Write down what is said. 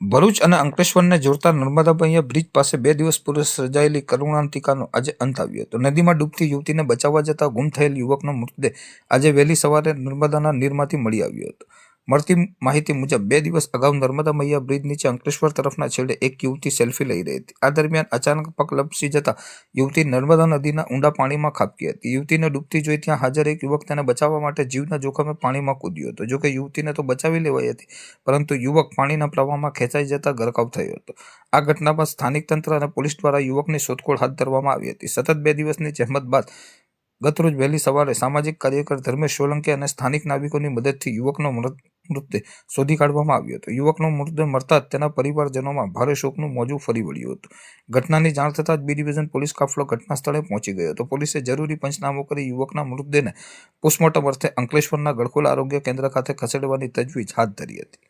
ભરૂચ અને અંકલેશ્વરને જોડતા નર્મદા બૈયા બ્રિજ પાસે 2 દિવસ પૂર્વે સર્જાયેલી કરુણાંતિકાનો આજે અંત આવ્યો હતો. નદીમાં ડૂબતી યુવતીને બચાવવા જતા ગુમ થયેલ યુવકનો મૃતદેહ આજે વહેલી સવારે નર્મદાના નીરમાંથી મળી આવ્યો હતો. મળતી માહિતી મુજબ 2 દિવસ અગાઉ નર્મદા મૈયા બ્રિજ નીચે અંકલેશ્વર તરફના છેડે એક યુવતી સેલ્ફી લઈ રહી હતી. આ દરમિયાન અચાનક પગ લપસી જતા યુવતી નર્મદા નદીના ઊંડા પાણીમાં ખાબકી હતી. યુવતીને ડૂબતી જોઈ ત્યાં હાજર એક યુવક તેને બચાવવા માટે જીવના જોખમે પાણીમાં કૂદ્યો હતો. જોકે યુવતીને તો બચાવી લેવાઈ હતી, પરંતુ યુવક પાણીના પ્રવાહમાં ખેંચાઈ જતા ગરકાવ થયો હતો. આ ઘટના બાદ સ્થાનિક તંત્ર અને પોલીસ દ્વારા યુવકની શોધખોળ હાથ ધરવામાં આવી હતી. સતત 2 દિવસની જહેમત બાદ ગતરોજ વહેલી સવારે સામાજિક કાર્યકર ધર્મેશ સોલંકી અને સ્થાનિક નાગરિકોની મદદથી યુવકનો મૃતદેહ શોધી કાઢવામાં આવ્યો હતો. યુવકનો મૃતદેહ મળતા જ તેના પરિવારજનોમાં ભારે શોકનું મોજું ફરી વળ્યું હતું. ઘટનાની જાણ થતાં જ બી ડિવિઝન પોલીસ કાફલો ઘટના સ્થળે પહોંચી ગયો હતો. પોલીસે જરૂરી પંચનામો કરી યુવકના મૃતદેહને પોસ્ટમોર્ટમ અર્થે અંકલેશ્વરના ગળખોલ આરોગ્ય કેન્દ્ર ખાતે ખસેડવાની તજવીજ હાથ ધરી હતી.